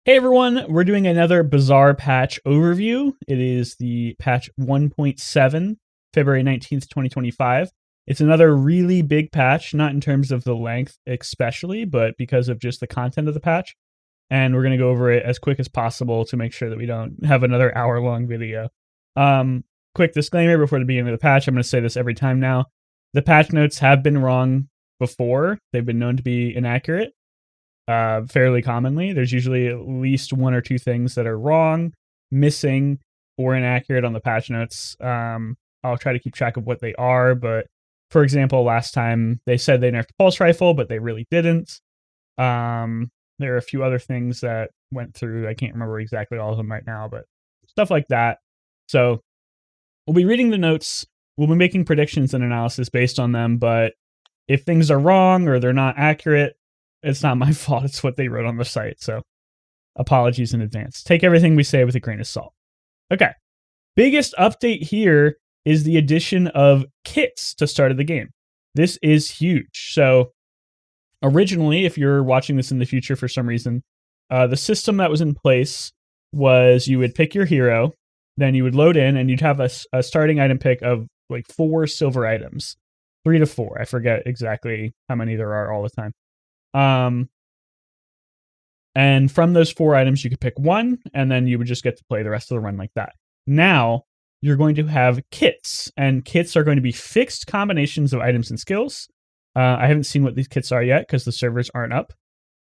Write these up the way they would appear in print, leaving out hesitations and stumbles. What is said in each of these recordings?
Hey everyone, we're doing another Bazaar patch overview. It is the patch 1.7, February 19th, 2025. It's another really big patch, not in terms of the length especially, but because of just the content of the patch. And we're going to go over it as quick as possible to make sure that we don't have another hour-long video. Quick disclaimer before the beginning of the patch, I'm going to say this every time now. The patch notes have been wrong before. They've been known to be inaccurate. Fairly commonly. There's usually at least one or two things that are wrong, missing, or inaccurate on the patch notes. I'll try to keep track of what they are, but for example, last time they said they nerfed the pulse rifle, but they really didn't. There are a few other things that went through. I can't remember exactly all of them right now, but stuff like that. So we'll be reading the notes. We'll be making predictions and analysis based on them, but if things are wrong or they're not accurate, it's not my fault. It's what they wrote on the site. So apologies in advance. Take everything we say with a grain of salt. Okay. Biggest update here is the addition of kits to start of the game. This is huge. So originally, if you're watching this in the future for some reason, the system that was in place was you would pick your hero, then you would load in and you'd have a starting item pick of like 4 silver items, 3 to 4. I forget exactly how many there are all the time. And from those 4 items, you could pick one, and then you would just get to play the rest of the run like that. Now, you're going to have kits, and kits are going to be fixed combinations of items and skills. I haven't seen what these kits are yet because the servers aren't up,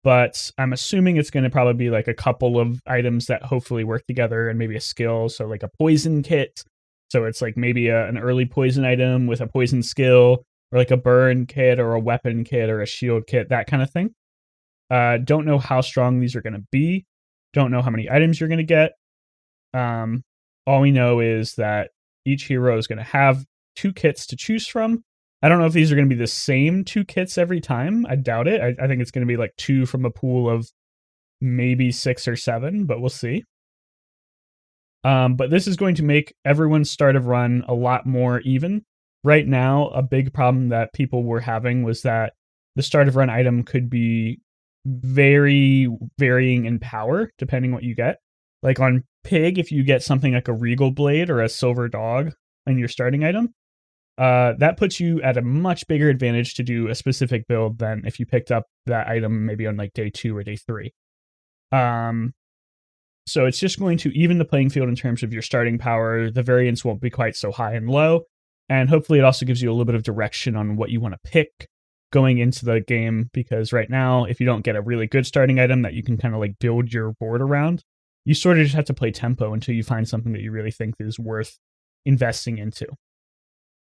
but I'm assuming it's going to probably be like a couple of items that hopefully work together and maybe a skill. So like a poison kit. So it's like maybe an early poison item with a poison skill, or like a burn kit or a weapon kit or a shield kit, that kind of thing. Don't know how strong these are going to be. Don't know how many items you're going to get. All we know is that each hero is going to have 2 kits to choose from. I don't know if these are going to be the same 2 kits every time. I doubt it. I think it's going to be like 2 from a pool of maybe 6 or 7, but we'll see. But this is going to make everyone's start of run a lot more even. Right now, a big problem that people were having was that the start of run item could be very varying in power depending what you get. Like on Pyg, if you get something like a Regal Blade or a Silver Dog in your starting item, that puts you at a much bigger advantage to do a specific build than if you picked up that item maybe on like day 2 or day 3. So it's just going to even the playing field in terms of your starting power. The variance won't be quite so high and low. And hopefully it also gives you a little bit of direction on what you want to pick going into the game, because right now, if you don't get a really good starting item that you can kind of like build your board around, you sort of just have to play tempo until you find something that you really think is worth investing into.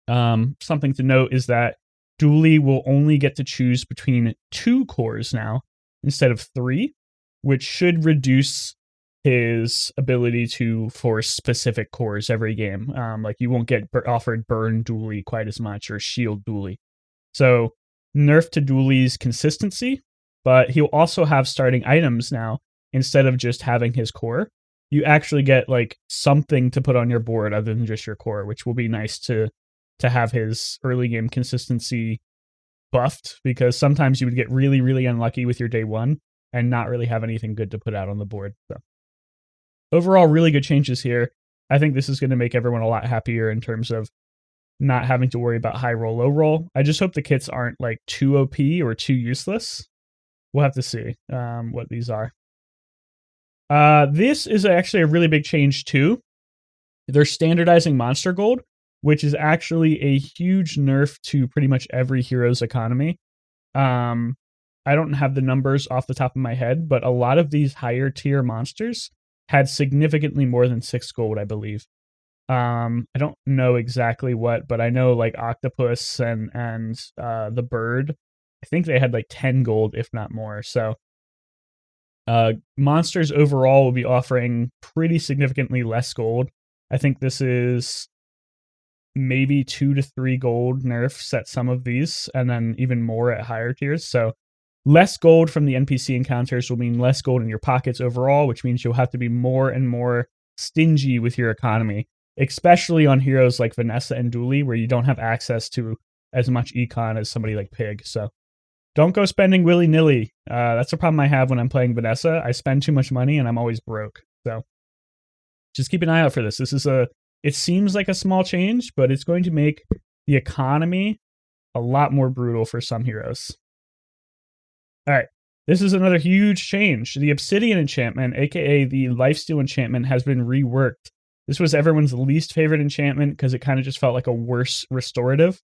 Something to note is that Dooley will only get to choose between 2 cores now instead of 3, which should reduce his ability to force specific cores every game. Like you won't get offered burn Dooley quite as much or shield Dooley. So nerf to Dooley's consistency, but he'll also have starting items now instead of just having his core. You actually get like something to put on your board other than just your core, which will be nice to have his early game consistency buffed, because sometimes you would get really, really unlucky with your day 1 and not really have anything good to put out on the board. So overall, really good changes here. I think this is going to make everyone a lot happier in terms of not having to worry about high roll, low roll. I just hope the kits aren't like too OP or too useless. We'll have to see what these are. This is actually a really big change too. They're standardizing monster gold, which is actually a huge nerf to pretty much every hero's economy. I don't have the numbers off the top of my head, but a lot of these higher tier monsters had significantly more than 6 gold, I believe. I don't know exactly what, but I know like Octopus and the Bird, I think they had like 10 gold, if not more. So monsters overall will be offering pretty significantly less gold. I think this is maybe 2 to 3 gold nerfs at some of these, and then even more at higher tiers. So less gold from the NPC encounters will mean less gold in your pockets overall, which means you'll have to be more and more stingy with your economy, especially on heroes like Vanessa and Dooley, where you don't have access to as much econ as somebody like Pyg. So don't go spending willy-nilly. That's a problem I have when I'm playing Vanessa. I spend too much money and I'm always broke. So just keep an eye out for this. It seems like a small change, but it's going to make the economy a lot more brutal for some heroes. All right. This is another huge change. The Obsidian enchantment, aka the Lifesteal enchantment, has been reworked. This was everyone's least favorite enchantment because it kind of just felt like a worse restorative.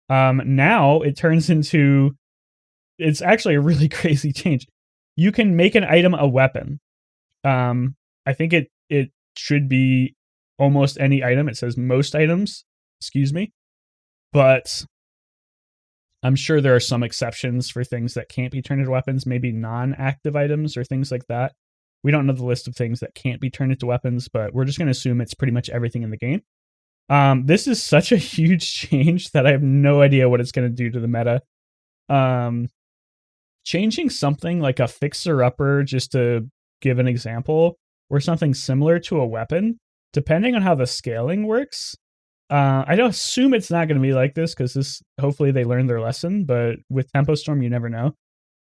Now it turns into, it's actually a really crazy change. You can make an item a weapon. I think it should be almost any item. It says most items, excuse me. But I'm sure there are some exceptions for things that can't be turned into weapons, maybe non-active items or things like that. We don't know the list of things that can't be turned into weapons, but we're just going to assume it's pretty much everything in the game. This is such a huge change that I have no idea what it's going to do to the meta. Changing something like a fixer-upper, just to give an example, or something similar to a weapon, depending on how the scaling works. I don't assume it's not going to be like this because hopefully they learned their lesson, but with Tempo Storm, you never know.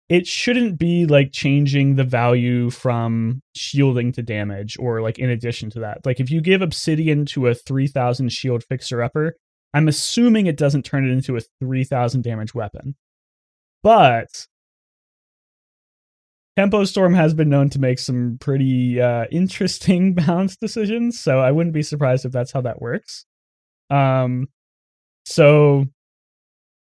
It shouldn't be like changing the value from shielding to damage or like in addition to that. Like if you give Obsidian to a 3000 shield fixer upper, I'm assuming it doesn't turn it into a 3000 damage weapon. But Tempo Storm has been known to make some pretty interesting balance decisions, so I wouldn't be surprised if that's how that works. So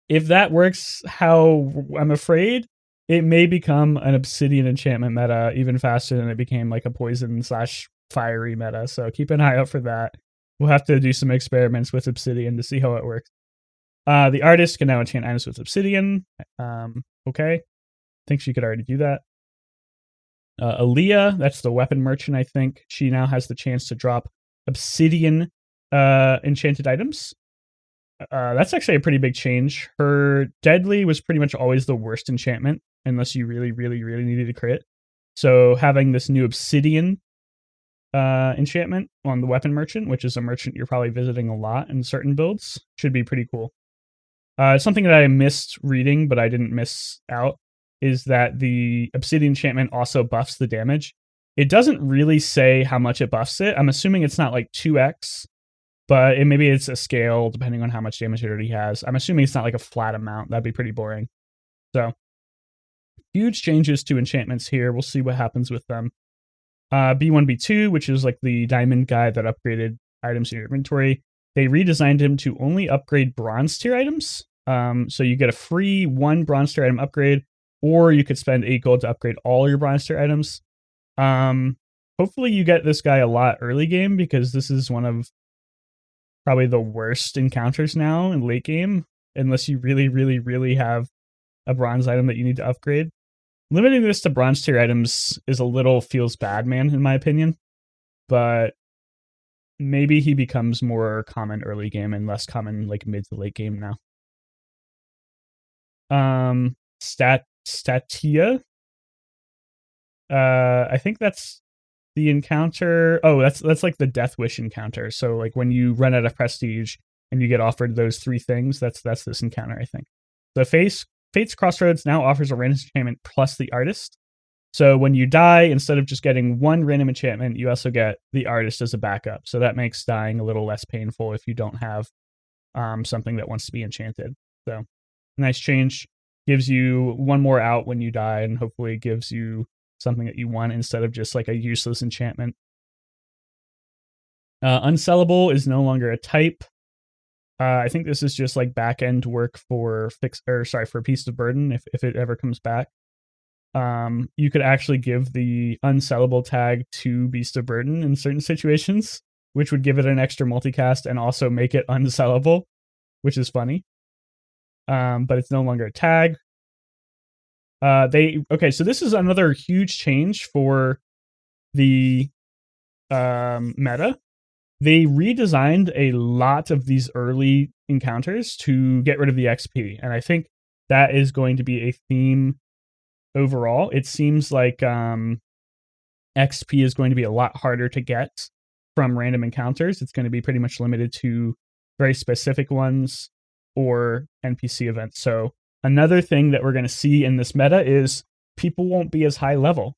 if that works, how I'm afraid it may become an Obsidian enchantment meta even faster than it became like a poison / fiery meta. So keep an eye out for that. We'll have to do some experiments with Obsidian to see how it works. The artist can now enchant items with Obsidian. Okay. I think she could already do that. Aaliyah, that's the weapon merchant, I think. She now has the chance to drop Obsidian enchanted items. That's actually a pretty big change. Her deadly was pretty much always the worst enchantment, unless you really, really, really needed a crit. So having this new Obsidian enchantment on the weapon merchant, which is a merchant you're probably visiting a lot in certain builds, should be pretty cool. Something that I missed reading, but I didn't miss out, is that the Obsidian enchantment also buffs the damage. It doesn't really say how much it buffs it. I'm assuming it's not like 2x, but maybe it's a scale depending on how much damage it already has. I'm assuming it's not like a flat amount. That'd be pretty boring. So, huge changes to enchantments here. We'll see what happens with them. B1, B2, which is like the diamond guy that upgraded items in your inventory. They redesigned him to only upgrade bronze tier items. So you get a free 1 bronze tier item upgrade, or you could spend 8 gold to upgrade all your bronze tier items. Hopefully you get this guy a lot early game, because this is one of probably the worst encounters now in late game, unless you really, really, really have a bronze item that you need to upgrade. Limiting this to bronze tier items is a little feels bad, man, in my opinion. But maybe he becomes more common early game and less common like mid to late game now. Statia. I think that's the encounter. Oh, that's like the Death Wish encounter. So like when you run out of prestige and you get offered those 3 things, that's this encounter, I think. The Fate's Crossroads now offers a random enchantment plus the artist. So when you die, instead of just getting 1 random enchantment, you also get the artist as a backup. So that makes dying a little less painful if you don't have something that wants to be enchanted. So nice change. Gives you 1 more out when you die, and hopefully gives you something that you want instead of just like a useless enchantment. Unsellable is no longer a type. I think this is just like back end work for Beast of Burden if it ever comes back. You could actually give the unsellable tag to Beast of Burden in certain situations, which would give it an extra multicast and also make it unsellable, which is funny. But it's no longer a tag. So this is another huge change for the meta. They redesigned a lot of these early encounters to get rid of the XP, and I think that is going to be a theme overall. It seems like XP is going to be a lot harder to get from random encounters. It's going to be pretty much limited to very specific ones or NPC events. So Another thing that we're going to see in this meta is people won't be as high level.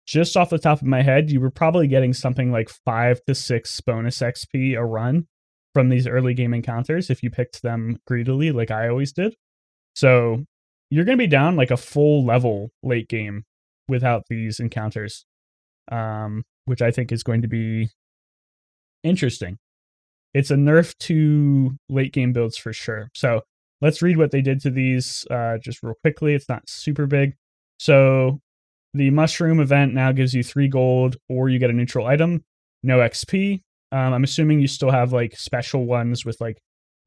Just off the top of my head, you were probably getting something like 5 to 6 bonus XP a run from these early game encounters if you picked them greedily, like I always did. So you're going to be down like a full level late game without these encounters, which I think is going to be interesting. It's a nerf to late game builds for sure. So let's read what they did to these just real quickly. It's not super big. So the mushroom event now gives you 3 gold, or you get a neutral item, no XP. I'm assuming you still have like special ones with like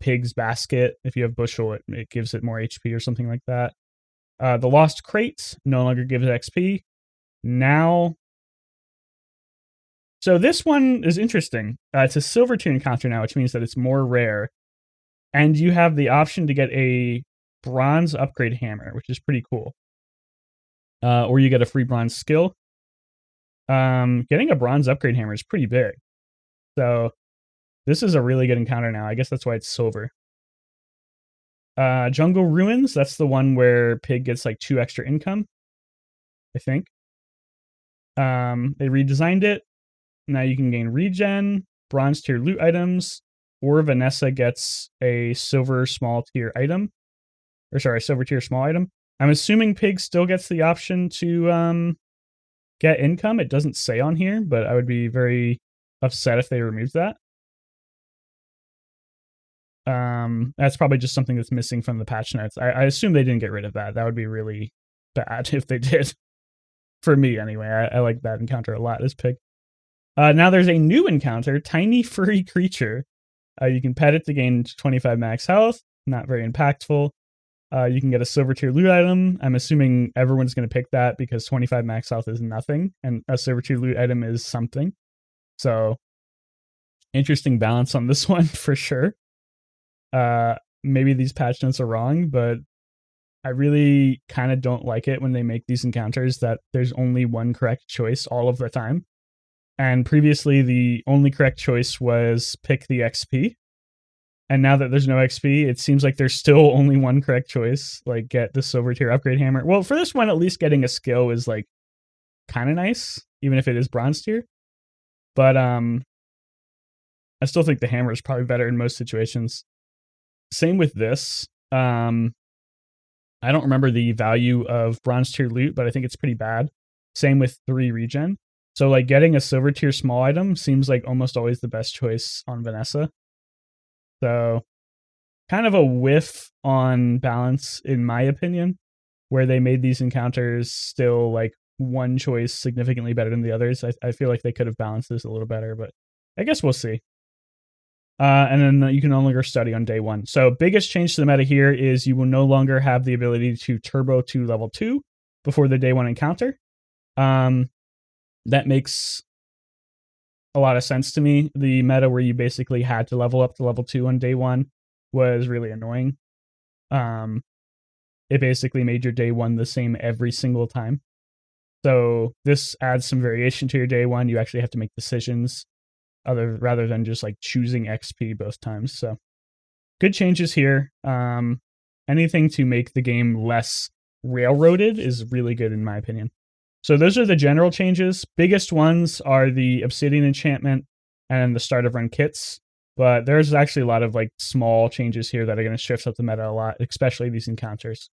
Pig's basket. If you have bushel, it gives it more HP or something like that. The lost crate no longer gives XP. Now, so this one is interesting. It's a silver tier encounter now, which means that it's more rare. And you have the option to get a bronze upgrade hammer, which is pretty cool. Or you get a free bronze skill. Getting a bronze upgrade hammer is pretty big. So this is a really good encounter now. I guess that's why it's silver. Jungle Ruins, that's the one where Pig gets like 2 extra income, I think. They redesigned it. Now you can gain regen, bronze tier loot items, or Vanessa gets a silver small tier item. Or sorry, silver tier small item. I'm assuming Pig still gets the option to get income. It doesn't say on here, but I would be very upset if they removed that. That's probably just something that's missing from the patch notes. I assume they didn't get rid of that. That would be really bad if they did. For me, anyway. I like that encounter a lot as Pig. Now there's a new encounter, Tiny Furry Creature. You can pet it to gain 25 max health. Not very impactful. You can get a silver tier loot item. I'm assuming everyone's going to pick that because 25 max health is nothing, and a silver tier loot item is something. So, interesting balance on this one for sure. Maybe these patch notes are wrong, but I really kind of don't like it when they make these encounters that there's only one correct choice all of the time. And previously, the only correct choice was pick the XP. And now that there's no XP, it seems like there's still only one correct choice, like get the silver tier upgrade hammer. Well, for this one, at least getting a skill is like kind of nice, even if it is bronze tier. But I still think the hammer is probably better in most situations. Same with this. I don't remember the value of bronze tier loot, but I think it's pretty bad. Same with 3 regen. So like getting a silver tier small item seems like almost always the best choice on Vanessa. So kind of a whiff on balance, in my opinion, where they made these encounters still like one choice significantly better than the others. I feel like they could have balanced this a little better, but I guess we'll see. And then you can no longer study on day 1. So biggest change to the meta here is you will no longer have the ability to turbo to level 2 before the day 1 encounter. That makes a lot of sense to me. The meta where you basically had to level up to level 2 on day 1 was really annoying. It basically made your day 1 the same every single time. So this adds some variation to your day 1. You actually have to make decisions rather than just like choosing XP both times. So good changes here. Anything to make the game less railroaded is really good in my opinion. So those are the general changes. Biggest ones are the Obsidian enchantment and the start of run kits. But there's actually a lot of like small changes here that are going to shift up the meta a lot, especially these encounters.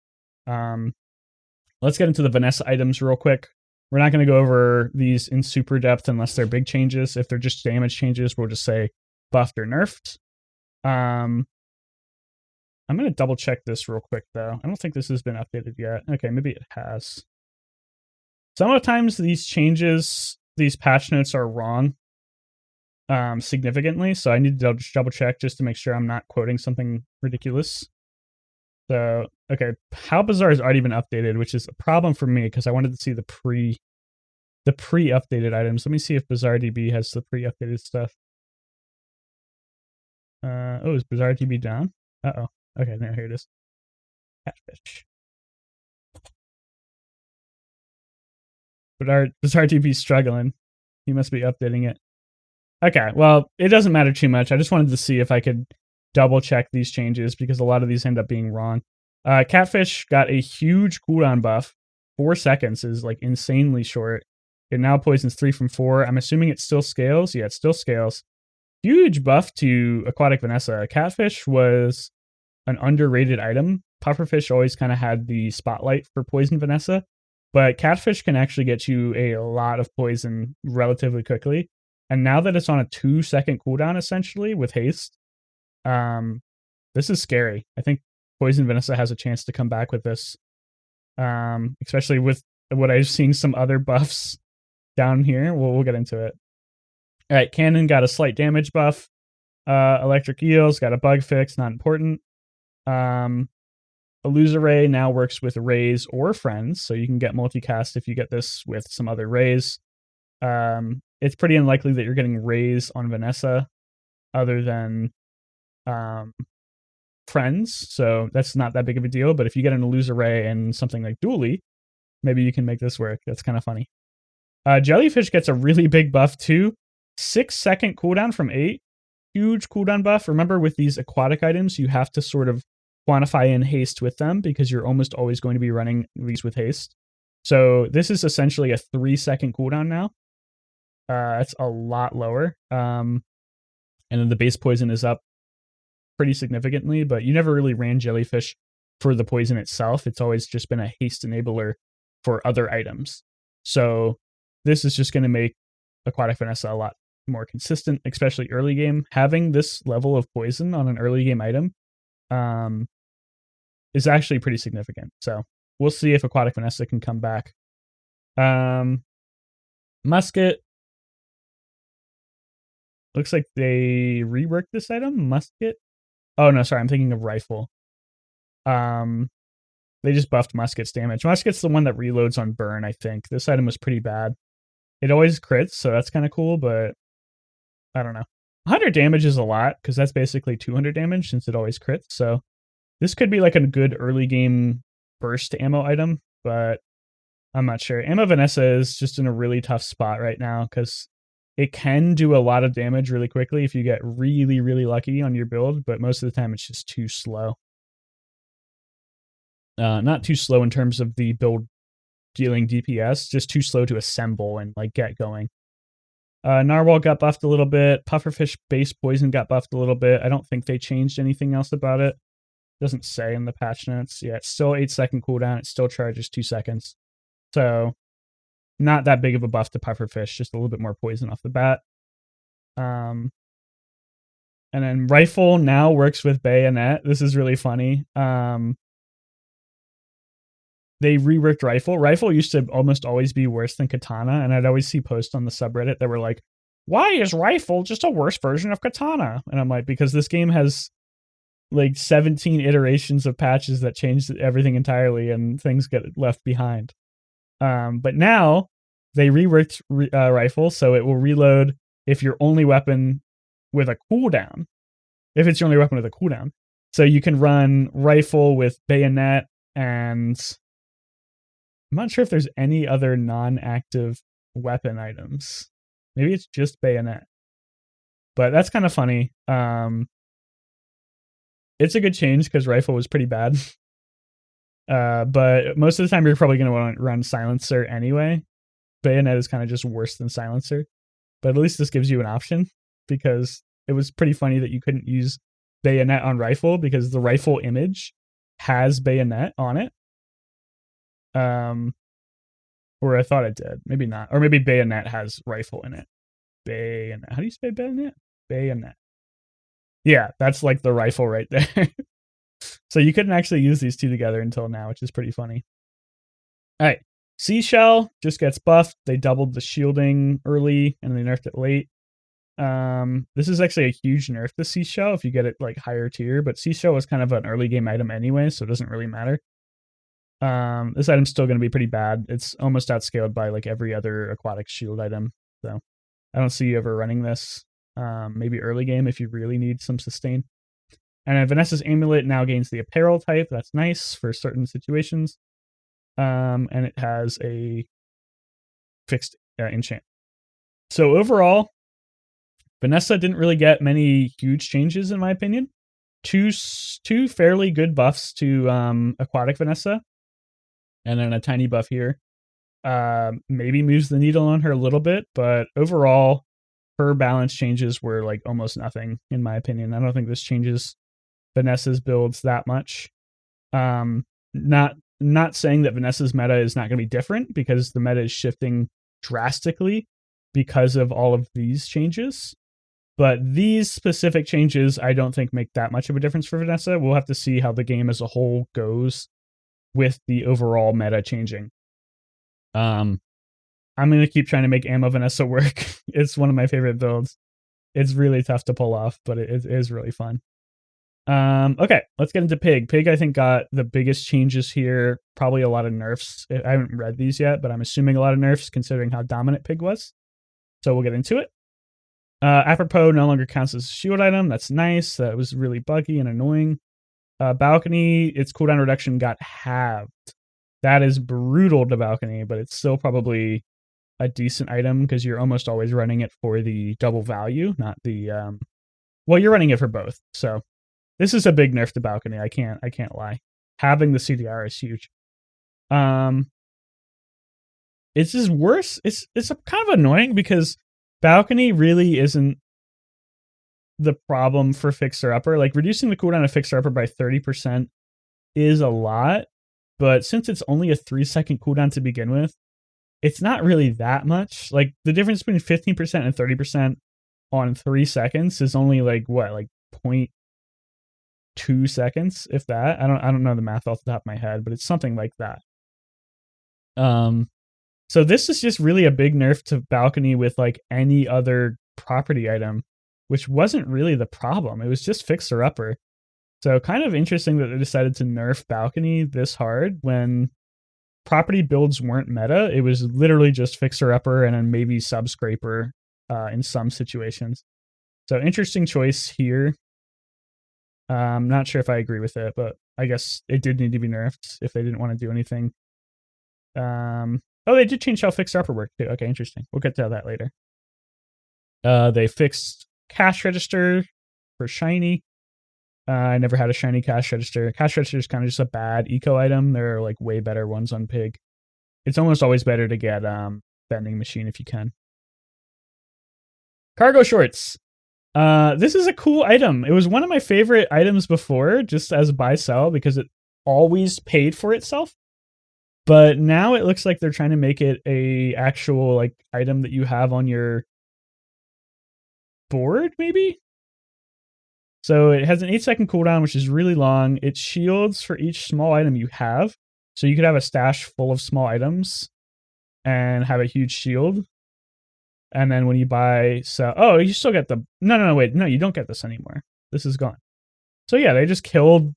Let's get into the Vanessa items real quick. We're not going to go over these in super depth unless they're big changes. If they're just damage changes, we'll just say buffed or nerfed. I'm going to double check this real quick, though. I don't think this has been updated yet. Okay, maybe it has. Sometimes these changes, these patch notes are wrong significantly, so I need to double check just to make sure I'm not quoting something ridiculous. So, okay, how Bazaar has already been updated, which is a problem for me because I wanted to see the pre-updated items. Let me see if Bazaar DB has the pre-updated stuff. Oh, is Bazaar DB down? Uh-oh. Okay, now here it is. Catfish. But Bazaar DB's struggling. He must be updating it. Okay, well, it doesn't matter too much. I just wanted to see if I could double check these changes because a lot of these end up being wrong. Catfish got a huge cooldown buff. 4 seconds is like insanely short. It now poisons 3 from 4. I'm assuming it still scales. Yeah, it still scales. Huge buff to Aquatic Vanessa. Catfish was an underrated item. Pufferfish always kind of had the spotlight for Poison Vanessa, but Catfish can actually get you a lot of poison relatively quickly. And now that it's on a 2-second cooldown, essentially with haste, this is scary. I think Poison Vanessa has a chance to come back with this, especially with what I've seen some other buffs down here. We'll get into it. All right, Cannon got a slight damage buff. Electric Eels got a bug fix, not important. Illusoray now works with rays or friends, so you can get multicast if you get this with some other rays. It's pretty unlikely that you're getting rays on Vanessa other than friends, so that's not that big of a deal. But if you get an Illusoray and something like Dooley, maybe you can make this work. That's kind of funny. Jellyfish gets a really big buff too. 6-second cooldown from 8. Huge cooldown buff. Remember, with these aquatic items, you have to sort of quantify in haste with them because you're almost always going to be running these with haste. So this is essentially a 3-second cooldown now. It's a lot lower. And then the base poison is up pretty significantly, but you never really ran Jellyfish for the poison itself. It's always just been a haste enabler for other items. So this is just going to make Aquatic Vanessa a lot more consistent, especially early game. Having this level of poison on an early game item is actually pretty significant. So we'll see if Aquatic Vanessa can come back. Musket. Looks like they reworked this item. Musket. Oh no, sorry, I'm thinking of Rifle. They just buffed Musket's damage. Musket's the one that reloads on burn, I think. This item was pretty bad. It always crits, so that's kind of cool, but I don't know. 100 damage is a lot, because that's basically 200 damage since it always crits, so this could be like a good early game burst ammo item, but I'm not sure. Ammo Vanessa is just in a really tough spot right now, because it can do a lot of damage really quickly if you get really, really lucky on your build, but most of the time it's just too slow. Not too slow in terms of the build dealing DPS, just too slow to assemble and like get going. Narwhal got buffed a little bit. Pufferfish base poison got buffed a little bit. I don't think they changed anything else about it. Doesn't say in the patch notes. Yeah, it's still 8-second cooldown. It still charges 2 seconds. So not that big of a buff to Pufferfish, just a little bit more poison off the bat. And then Rifle now works with Bayonet. This is really funny. They reworked Rifle. Rifle used to almost always be worse than Katana, and I'd always see posts on the subreddit that were like, why is Rifle just a worse version of Katana? And I'm like, because this game has like 17 iterations of patches that changed everything entirely, and things get left behind. But now they reworked Rifle, so it will reload if your only weapon with a cooldown. If it's your only weapon with a cooldown. So you can run Rifle with Bayonet, and I'm not sure if there's any other non-active weapon items. Maybe it's just Bayonet. But that's kind of funny. It's a good change because Rifle was pretty bad. But most of the time you're probably going to want to run Silencer anyway. Bayonet is kind of just worse than Silencer. But at least this gives you an option, because it was pretty funny that you couldn't use Bayonet on Rifle because the Rifle image has Bayonet on it. Or I thought it did. Maybe not. Or maybe Bayonet has Rifle in it. Bayonet. How do you say Bayonet? Bayonet. Yeah, that's like the Rifle right there. So you couldn't actually use these two together until now, which is pretty funny. All right. Seashell just gets buffed. They doubled the shielding early and they nerfed it late. This is actually a huge nerf to Seashell if you get it like higher tier, but Seashell was kind of an early game item anyway, so it doesn't really matter. This item's still going to be pretty bad. It's almost outscaled by like every other aquatic shield item, so I don't see you ever running this. Maybe early game if you really need some sustain. And then Vanessa's Amulet now gains the apparel type. That's nice for certain situations. And it has a fixed enchant. So overall, Vanessa didn't really get many huge changes in my opinion. two fairly good buffs to Aquatic Vanessa, and then a tiny buff here. Maybe moves the needle on her a little bit, but overall, her balance changes were like almost nothing, in my opinion. I don't think this changes Vanessa's builds that much. Not saying that Vanessa's meta is not going to be different, because the meta is shifting drastically because of all of these changes. But these specific changes, I don't think make that much of a difference for Vanessa. We'll have to see how the game as a whole goes with the overall meta changing. I'm going to keep trying to make Ammo Vanessa work. It's one of my favorite builds. It's really tough to pull off, but it is really fun. Okay, let's get into Pyg. Pyg, I think, got the biggest changes here. Probably a lot of nerfs. I haven't read these yet, but I'm assuming a lot of nerfs considering how dominant Pyg was. So we'll get into it. Apropos no longer counts as a shield item. That's nice. That was really buggy and annoying. Balcony, its cooldown reduction got halved. That is brutal to Balcony, but it's still probably a decent item because you're almost always running it for the double value, not the well, you're running it for both. So this is a big nerf to Balcony. I can't lie. Having the CDR is huge. It's just worse. It's kind of annoying because Balcony really isn't the problem for Fixer Upper. Like, reducing the cooldown of Fixer Upper by 30% is a lot, but since it's only a 3-second cooldown to begin with, it's not really that much. Like, the difference between 15% and 30% on 3 seconds is only like 0.2 seconds, if that. I don't know the math off the top of my head, but it's something like that. So this is just really a big nerf to Balcony with like any other property item, which wasn't really the problem. It was just Fixer Upper. So kind of interesting that they decided to nerf Balcony this hard when property builds weren't meta. It was literally just Fixer Upper and then maybe Subscraper in some situations. So interesting choice here. Not sure if I agree with it, but I guess it did need to be nerfed if they didn't want to do anything. Oh, they did change how Fixer Upper worked too. Okay, interesting. We'll get to that later. They fixed cash register for shiny. I never had a shiny cash register. Cash register is kind of just a bad eco item. There are like way better ones on Pyg. It's almost always better to get vending machine if you can. Cargo shorts. This is a cool item. It was one of my favorite items before, just as buy sell, because it always paid for itself. But now it looks like they're trying to make it a actual like item that you have on your board, maybe? So it has an 8-second cooldown, which is really long. It shields for each small item you have. So you could have a stash full of small items and have a huge shield. And then when you buy, oh, you still get the, no, wait, no, you don't get this anymore. This is gone. So yeah, they just killed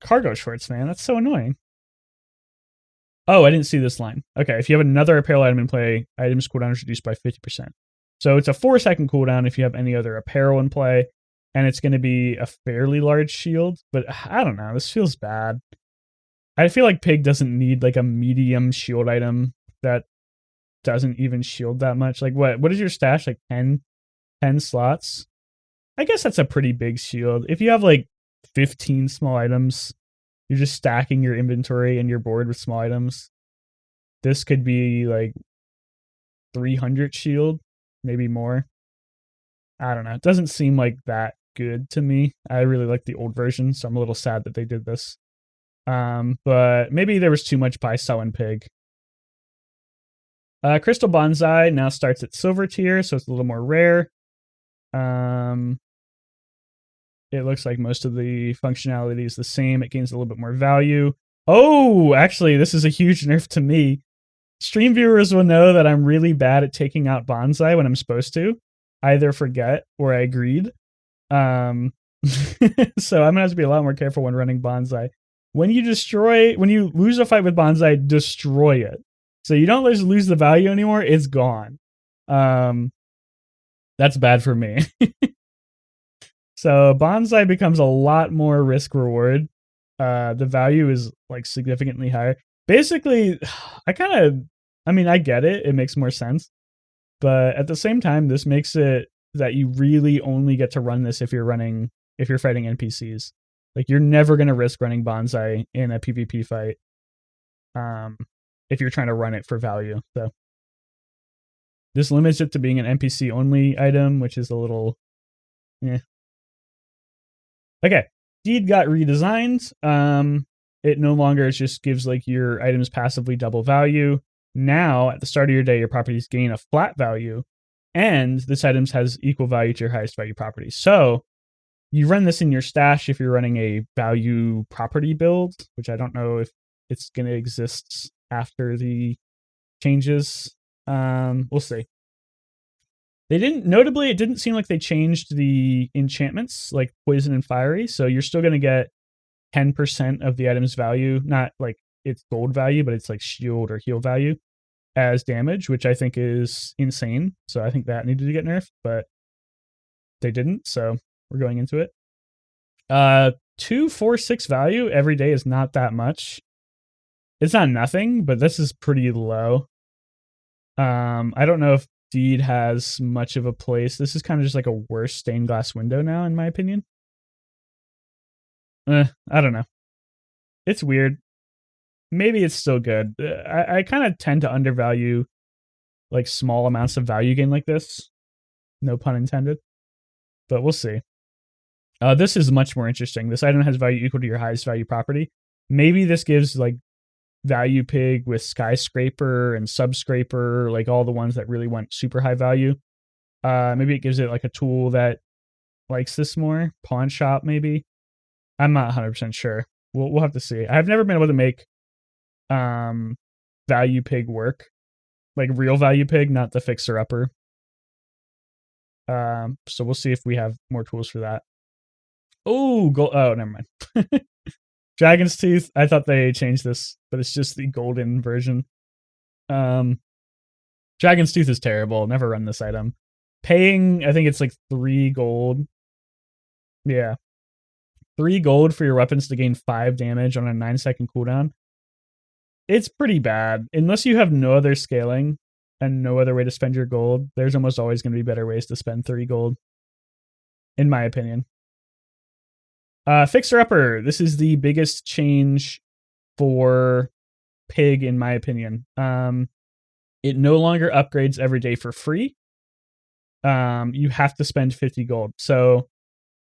cargo shorts, man. That's so annoying. Oh, I didn't see this line. Okay, if you have another apparel item in play, items cooldown is reduced by 50%. So it's a 4-second cooldown if you have any other apparel in play, and it's going to be a fairly large shield, but I don't know, this feels bad. I feel like Pyg doesn't need like a medium shield item that doesn't even shield that much. Like what is your stash? Like 10 slots? I guess that's a pretty big shield. If you have like 15 small items, you're just stacking your inventory and your board with small items. This could be like 300 shield, maybe more. I don't know. It doesn't seem like that good to me. I really like the old version, so I'm a little sad that they did this. But maybe there was too much buy sell in Pyg. Crystal Bonsai now starts at silver tier, so it's a little more rare. It looks like most of the functionality is the same. It gains a little bit more value. Oh, actually, this is a huge nerf to me. Stream viewers will know that I'm really bad at taking out Bonsai when I'm supposed to. I either forget or I agreed. So I'm going to have to be a lot more careful when running Bonsai. When you lose a fight with Bonsai, destroy it. So you don't just lose the value anymore, it's gone. That's bad for me. So Bonsai becomes a lot more risk reward. The value is like significantly higher. Basically, I get it. It makes more sense. But at the same time, this makes it that you really only get to run this if you're if you're fighting NPCs. Like, you're never going to risk running Bonsai in a PvP fight if you're trying to run it for value. So this limits it to being an NPC only item, which is a little Okay, Deed got redesigned. It no longer just gives like your items passively double value. Now, at the start of your day, your properties gain a flat value, and this item has equal value to your highest value property. So you run this in your stash if you're running a value property build, which I don't know if it's going to exist after the changes. We'll see. Notably, it didn't seem like they changed the enchantments like poison and fiery. So you're still going to get 10% of the item's value, not like its gold value, but it's like shield or heal value as damage, which I think is insane. So I think that needed to get nerfed, but they didn't. So we're going into it. 2, 4, 6 value every day is not that much. It's not nothing, but this is pretty low. I don't know if Deed has much of a place. This is kind of just like a worse stained glass window now, in my opinion. I don't know. It's weird. Maybe it's still good. I kind of tend to undervalue like small amounts of value gain like this. No pun intended. But we'll see. This is much more interesting. This item has value equal to your highest value property. Maybe this gives like value pig with skyscraper and subscraper, like all the ones that really want super high value. Maybe it gives it like a tool that likes this more. Pawn shop, maybe. I'm not 100% sure. We'll have to see. I've never been able to make value pig work, like real value pig, not the fixer upper. So we'll see if we have more tools for that. Oh, never mind. Dragon's Tooth. I thought they changed this, but it's just the golden version. Dragon's Tooth is terrible. Never run this item. Paying, I think it's like 3 gold. Yeah. 3 gold for your weapons to gain 5 damage on a 9-second cooldown. It's pretty bad. Unless you have no other scaling and no other way to spend your gold, there's almost always going to be better ways to spend 3 gold, in my opinion. Fixer Upper. This is the biggest change for Pyg, in my opinion. It no longer upgrades every day for free. You have to spend 50 gold. So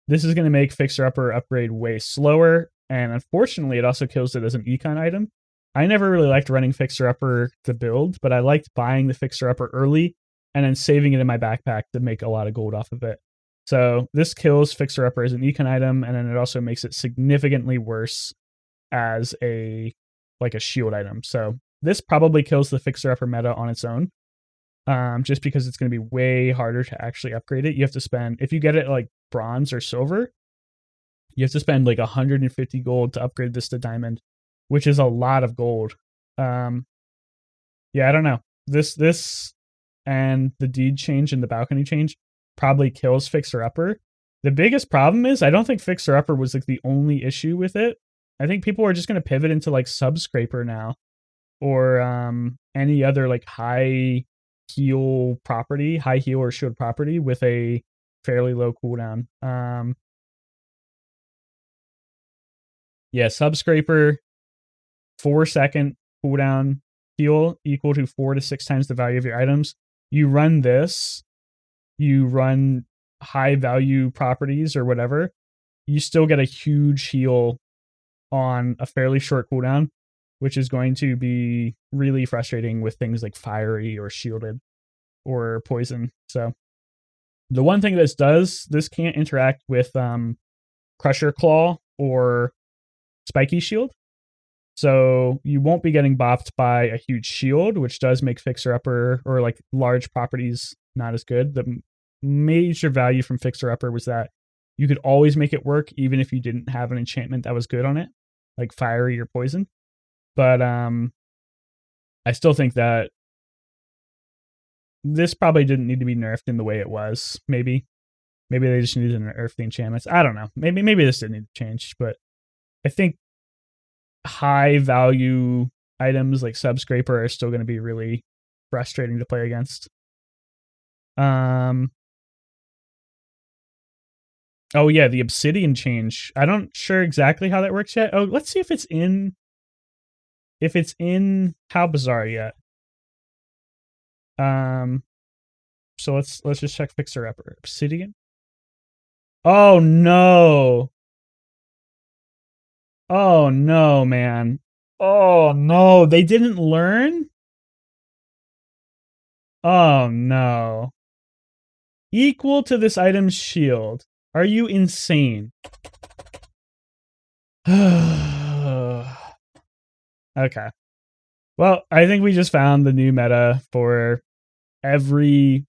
this is going to make Fixer Upper upgrade way slower. And unfortunately, it also kills it as an econ item. I never really liked running Fixer Upper to build, but I liked buying the Fixer Upper early and then saving it in my backpack to make a lot of gold off of it. So this kills Fixer Upper as an econ item, and then it also makes it significantly worse as a shield item. So this probably kills the Fixer Upper meta on its own, just because it's going to be way harder to actually upgrade it. You have to spend, if you get it like bronze or silver, you have to spend like 150 gold to upgrade this to diamond, which is a lot of gold. Yeah, I don't know. This and the Deed change and the balcony change probably kills Fixer Upper. The biggest problem is I don't think Fixer Upper was like the only issue with it. I think people are just going to pivot into like Subscraper now, or any other like high heal or shield property with a fairly low cooldown. Yeah, Subscraper, 4-second cooldown, heal equal to 4 to 6 times the value of your items. You run this, you run high value properties or whatever, you still get a huge heal on a fairly short cooldown, which is going to be really frustrating with things like fiery or shielded or poison. So the one thing this does, this can't interact with Crusher Claw or Spiky Shield. So you won't be getting bopped by a huge shield, which does make Fixer Upper or like large properties not as good. The major value from Fixer Upper was that you could always make it work even if you didn't have an enchantment that was good on it, like fiery or poison. But I still think that this probably didn't need to be nerfed in the way it was. Maybe they just needed to nerf the enchantments. I don't know. Maybe this didn't need to change, but I think high value items like Subscraper are still going to be really frustrating to play against. Oh yeah, the Obsidian change. I don't sure exactly how that works yet. Oh, let's see if it's in how Bazaar yet. So let's just check Fixer Upper. Obsidian. Oh no. Oh no, man. Oh no, they didn't learn? Oh no. Equal to this item's shield. Are you insane? Okay. Well, I think we just found the new meta for every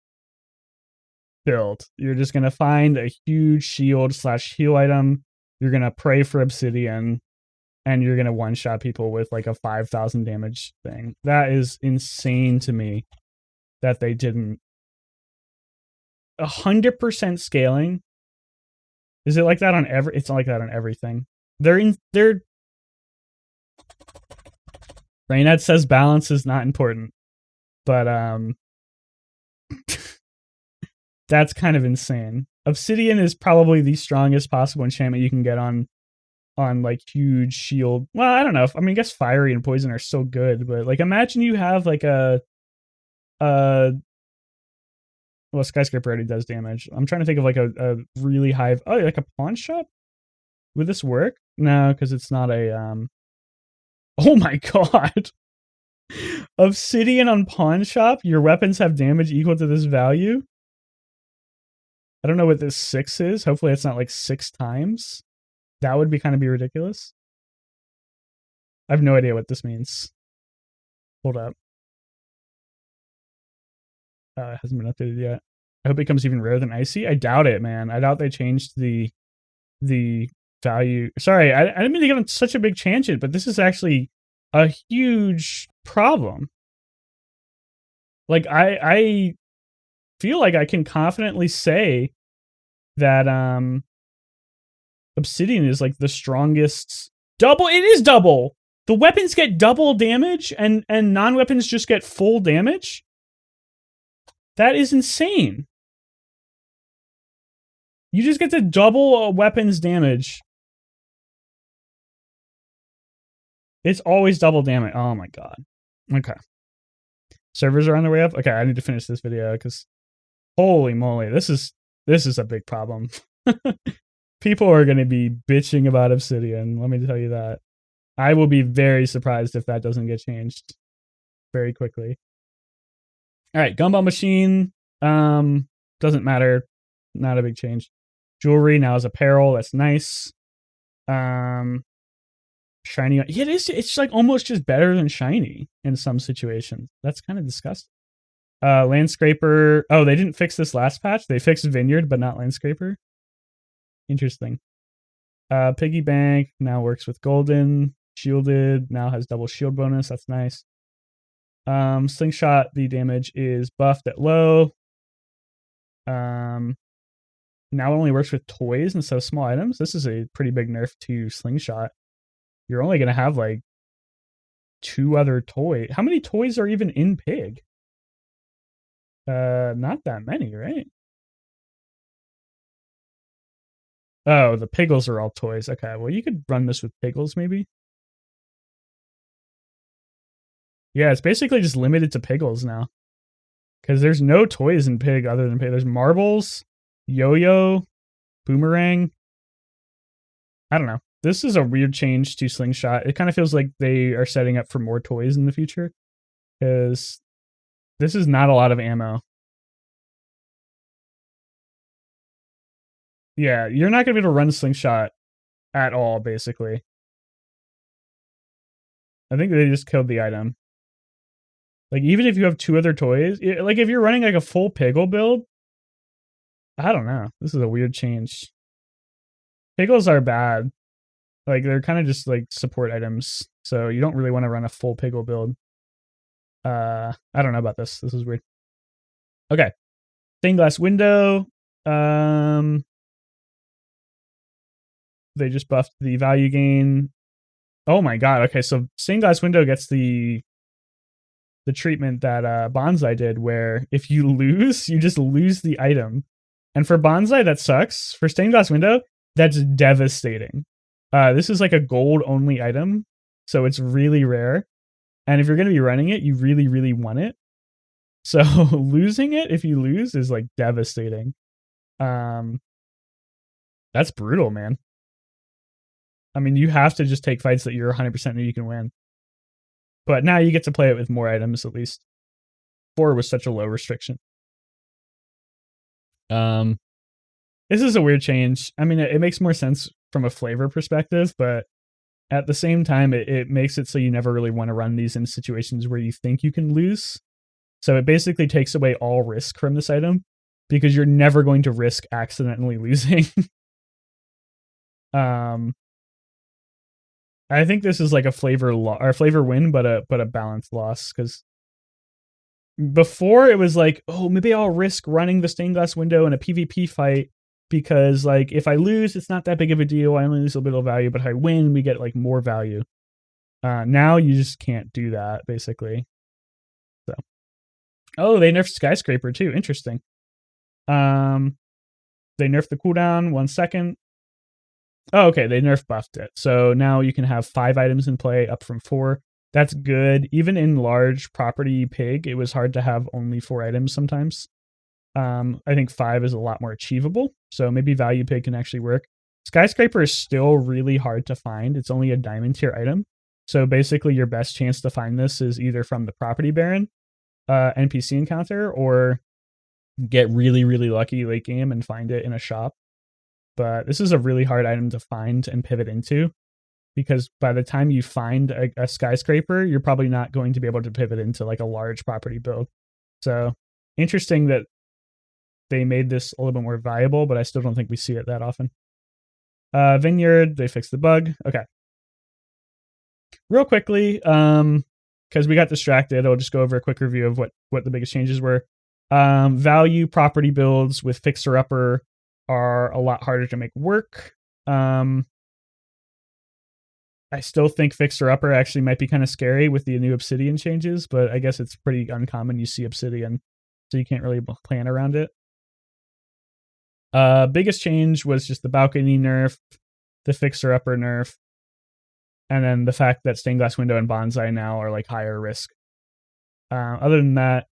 build. You're just going to find a huge shield / heal item. You're going to pray for Obsidian, and you're going to one-shot people with like a 5,000 damage thing. That is insane to me that they didn't. 100% scaling. Is it like that on every? It's not like that on everything. They're Rainette says balance is not important, but that's kind of insane. Obsidian is probably the strongest possible enchantment you can get on like huge shield. Well, I don't know. I guess fiery and poison are so good, but like imagine you have like a well, skyscraper already does damage. I'm trying to think of like a really high. Oh, like a pawn shop. Would this work? No, because it's not a Oh my god. Obsidian on pawn shop. Your weapons have damage equal to this value. I don't know what this 6 is. Hopefully it's not like 6 times. That would be kind of be ridiculous. I have no idea what this means. Hold up. It hasn't been updated yet. I hope it becomes even rarer than icy. I doubt it, man. I doubt they changed the value. Sorry, I didn't mean to get on such a big tangent, but this is actually a huge problem. Like I feel like I can confidently say that Obsidian is like the strongest. Double. It is double. The weapons get double damage and non-weapons just get full damage. That is insane. You just get to double a weapon's damage. It's always double damage. Oh my god. Okay. Servers are on their way up. Okay, I need to finish this video because holy moly, this is a big problem. People are going to be bitching about Obsidian. Let me tell you that. I will be very surprised if that doesn't get changed very quickly. All right, gumball machine. Doesn't matter. Not a big change. Jewelry now is apparel. That's nice. Shiny. Yeah, it is. It's like almost just better than shiny in some situations. That's kind of disgusting. Landscraper. Oh, they didn't fix this last patch. They fixed Vineyard, but not Landscraper. Interesting. Piggy Bank now works with Golden. Shielded now has double shield bonus. That's nice. Slingshot, the damage is buffed at low. Now it only works with toys instead of small items. This is a pretty big nerf to Slingshot. You're only going to have like 2 other toys. How many toys are even in Pig? Not that many, right? Oh, the Piggles are all toys. Okay, well, you could run this with Piggles, maybe. Yeah, it's basically just limited to Piggles now. Because there's no toys in Pig other than Pig. There's marbles, yo-yo, boomerang. I don't know. This is a weird change to Slingshot. It kind of feels like they are setting up for more toys in the future. Because this is not a lot of ammo. Yeah, you're not going to be able to run Slingshot at all, basically. I think they just killed the item. Like, even if you have 2 other toys, like, if you're running, like, a full Piggle build, I don't know. This is a weird change. Piggles are bad. Like, they're kind of just, like, support items, so you don't really want to run a full Piggle build. I don't know about this. This is weird. Okay. Stained glass window. They just buffed the value gain. Oh my god. Okay, so stained glass window gets the treatment that Bonsai did, where if you lose, you just lose the item, And for Bonsai, that sucks. For Stained Glass Window, that's devastating. This is like a gold only item, so it's really rare. And if you're going to be running it, you really, really want it. So losing it, if you lose, is like devastating. That's brutal, man. I mean, you have to just take fights that you're 100% that you can win. But now you get to play it with more items, at least. 4 was such a low restriction. This is a weird change. I mean, it makes more sense from a flavor perspective, but at the same time, it makes it so you never really want to run these in situations where you think you can lose. So it basically takes away all risk from this item because you're never going to risk accidentally losing. I think this is like a flavor win, but a balanced loss, because before it was like, oh, maybe I'll risk running the Stained Glass Window in a PvP fight because like if I lose, it's not that big of a deal. I only lose a little value, but if I win, we get like more value. Now you just can't do that, basically. So, oh, they nerfed Skyscraper too. Interesting. They nerfed the cooldown 1 second. Oh, okay, they nerf buffed it. So now you can have 5 items in play up from 4. That's good. Even in large property Pyg, it was hard to have only 4 items sometimes. I think 5 is a lot more achievable. So maybe value Pyg can actually work. Skyscraper is still really hard to find. It's only a diamond tier item. So basically your best chance to find this is either from the Property Baron NPC encounter, or get really, really lucky late game and find it in a shop. But this is a really hard item to find and pivot into, because by the time you find a Skyscraper, you're probably not going to be able to pivot into like a large property build. So interesting that they made this a little bit more viable, but I still don't think we see it that often. Vineyard, they fixed the bug. Okay. Real quickly, because we got distracted, I'll just go over a quick review of what the biggest changes were. Value property builds with Fixer Upper are a lot harder to make work. I still think Fixer Upper actually might be kind of scary with the new Obsidian changes, but I guess it's pretty uncommon you see Obsidian, so you can't really plan around it. Biggest change was just the balcony nerf, the Fixer Upper nerf, and then the fact that Stained Glass Window and Bonsai now are like higher risk. Other than that,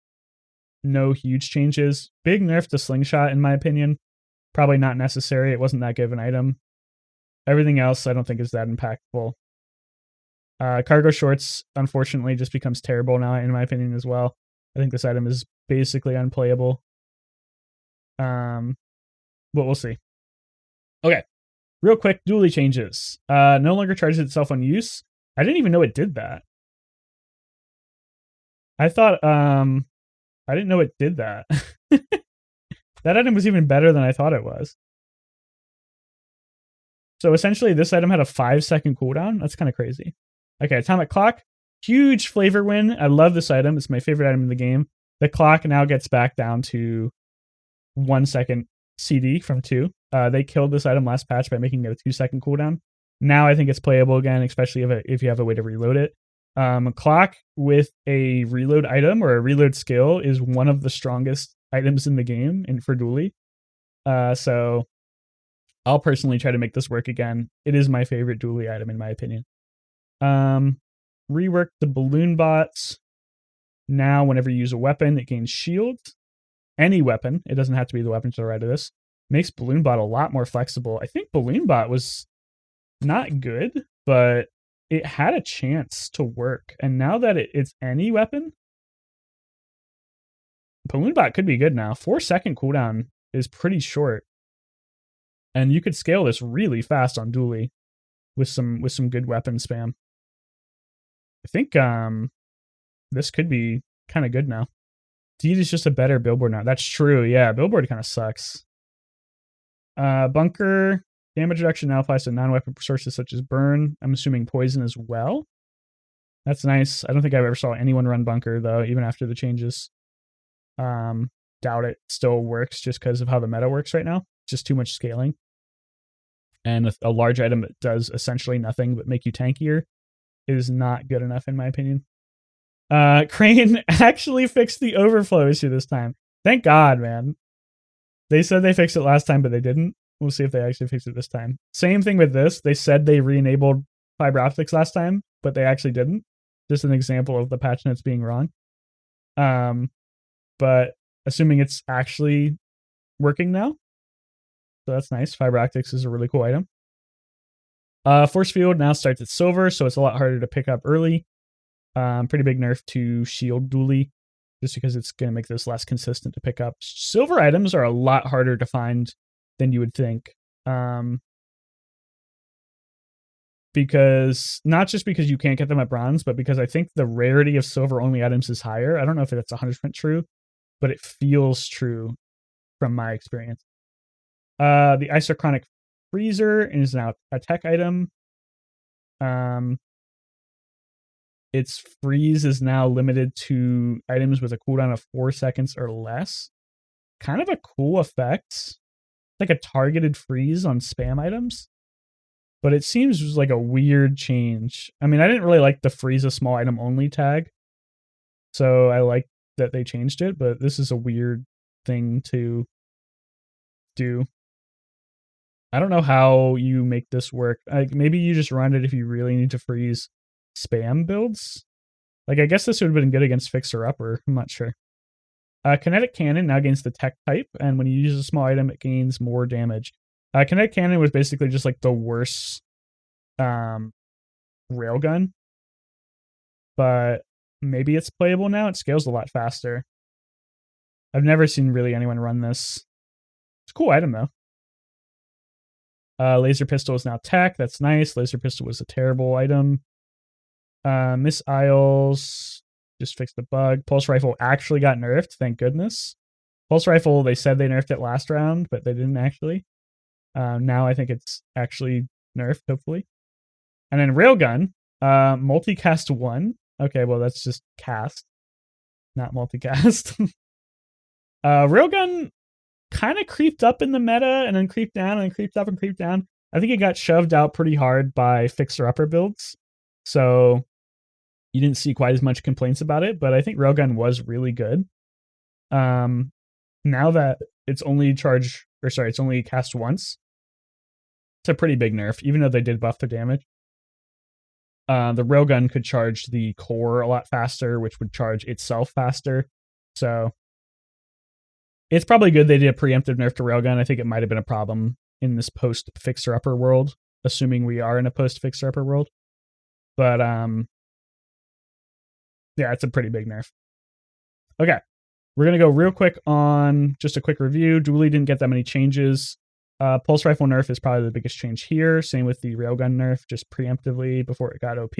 no huge changes. Big nerf to Slingshot, in my opinion. Probably not necessary. It wasn't that good of an item. Everything else I don't think is that impactful. Cargo Shorts, unfortunately, just becomes terrible now, in my opinion, as well. I think this item is basically unplayable. But we'll see. Okay. Real quick, Dooley Changes. No longer charges itself on use. I didn't even know it did that. I thought, I didn't know it did that. That item was even better than I thought it was. So essentially, this item had a 5-second cooldown. That's kind of crazy. Okay, Atomic Clock. Huge flavor win. I love this item. It's my favorite item in the game. The clock now gets back down to 1 second CD from 2. They killed this item last patch by making it a 2-second cooldown. Now I think it's playable again, especially if you have a way to reload it. Clock with a reload item or a reload skill is one of the strongest items in the game and for Dooley. So I'll personally try to make this work again. It is my favorite Dooley item in my opinion. Rework the balloon bots. Now whenever you use a weapon, it gains shield. Any weapon, it doesn't have to be the weapon to the right of this, makes balloon bot a lot more flexible. I think balloon bot was not good, but it had a chance to work. And now that it's any weapon, balloon bot could be good now. 4-second cooldown is pretty short. And you could scale this really fast on Dooley with some good weapon spam. I think this could be kind of good now. Deed is just a better billboard now. That's true. Yeah, billboard kind of sucks. Bunker damage reduction now applies to non-weapon sources such as burn. I'm assuming poison as well. That's nice. I don't think I've ever saw anyone run bunker though, even after the changes. Doubt it still works just because of how the meta works right now. Just too much scaling. And a large item that does essentially nothing but make you tankier is not good enough in my opinion. Crane actually fixed the overflow issue this time. Thank God, man. They said they fixed it last time, but they didn't. We'll see if they actually fix it this time. Same thing with this. They said they re-enabled fiber optics last time, but they actually didn't. Just an example of the patch notes being wrong. But assuming it's actually working now, so that's nice. Fiber optics is a really cool item. Force field now starts at silver, so it's a lot harder to pick up early. Pretty big nerf to shield Dooley, just because it's going to make this less consistent to pick up. Silver items are a lot harder to find than you would think. Because not just because you can't get them at bronze, but because I think the rarity of silver only items is higher. I don't know if that's 100% true, but it feels true from my experience. The isochronic freezer is now a tech item. Its freeze is now limited to items with a cooldown of 4 seconds or less. Kind of a cool effect. Like a targeted freeze on spam items. But it seems like a weird change. I mean, I didn't really like the freeze a small item only tag. So I like that they changed it, but this is a weird thing to do. I don't know how you make this work. Like, maybe you just run it if you really need to freeze spam builds. Like, I guess this would have been good against Fixer Upper. I'm not sure. Kinetic Cannon now gains the tech type, and when you use a small item, it gains more damage. Kinetic Cannon was basically just like the worst railgun, but maybe it's playable now. It scales a lot faster. I've never seen really anyone run this. It's a cool item though. Laser Pistol is now tech. That's nice. Laser Pistol was a terrible item. Missiles just fixed the bug. Pulse Rifle actually got nerfed. Thank goodness. Pulse Rifle, they said they nerfed it last round, but they didn't actually. Now I think it's actually nerfed, hopefully. And then Railgun, multicast 1. Okay, well, that's just cast, not multicast. Railgun kind of creeped up in the meta and then creeped down and then creeped up and creeped down. I think it got shoved out pretty hard by fixer-upper builds. So you didn't see quite as much complaints about it, but I think Railgun was really good. Now that it's only it's only cast once, it's a pretty big nerf, even though they did buff the damage. The Railgun could charge the core a lot faster, which would charge itself faster. So it's probably good they did a preemptive nerf to Railgun. I think it might have been a problem in this post-fixer-upper world, assuming we are in a post-fixer-upper world. But yeah, it's a pretty big nerf. Okay, we're going to go real quick on just a quick review. Dooley didn't get that many changes. Pulse Rifle nerf is probably the biggest change here. Same with the Railgun nerf, just preemptively before it got OP.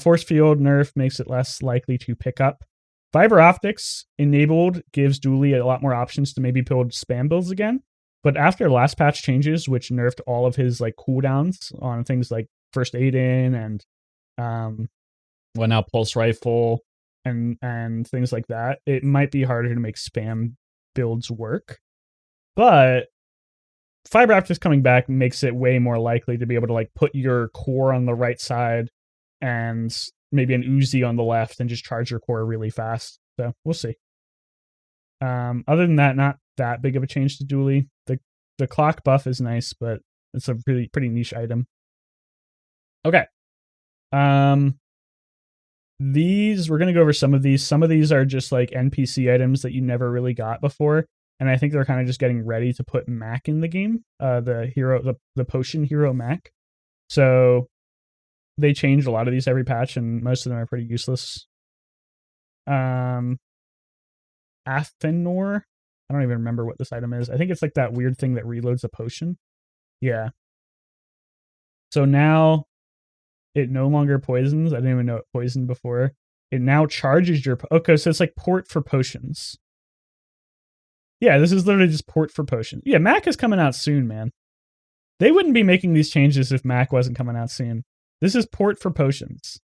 Force Field nerf makes it less likely to pick up. Fiber Optics enabled gives Dooley a lot more options to maybe build spam builds again. But after last patch changes, which nerfed all of his like cooldowns on things like First Aid In and now Pulse Rifle and things like that, it might be harder to make spam builds work. But Fiber Optics coming back makes it way more likely to be able to like put your core on the right side and maybe an Uzi on the left and just charge your core really fast. So we'll see. Other than that, not that big of a change to Dooley. The clock buff is nice, but it's a really pretty niche item. Okay. These, we're going to go over some of these. Some of these are just like NPC items that you never really got before. And I think they're kind of just getting ready to put Mac in the game. The potion hero Mac. So they changed a lot of these every patch, and most of them are pretty useless. Athenor. I don't even remember what this item is. I think it's like that weird thing that reloads a potion. Yeah. So now it no longer poisons. I didn't even know it poisoned before. It now charges your... Okay, so it's like port for potions. Yeah, this is literally just port for potions. Yeah, Mac is coming out soon, man. They wouldn't be making these changes if Mac wasn't coming out soon. This is port for potions.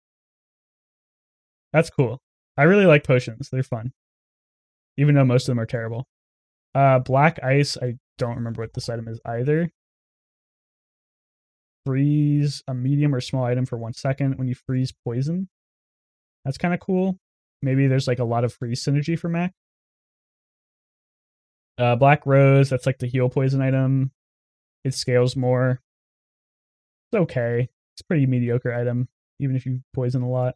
That's cool. I really like potions. They're fun. Even though most of them are terrible. Black Ice, I don't remember what this item is either. Freeze a medium or small item for 1 second when you freeze poison. That's kind of cool. Maybe there's like a lot of freeze synergy for Mac. Black Rose, that's like the heal poison item. It scales more. It's okay. It's a pretty mediocre item, even if you poison a lot.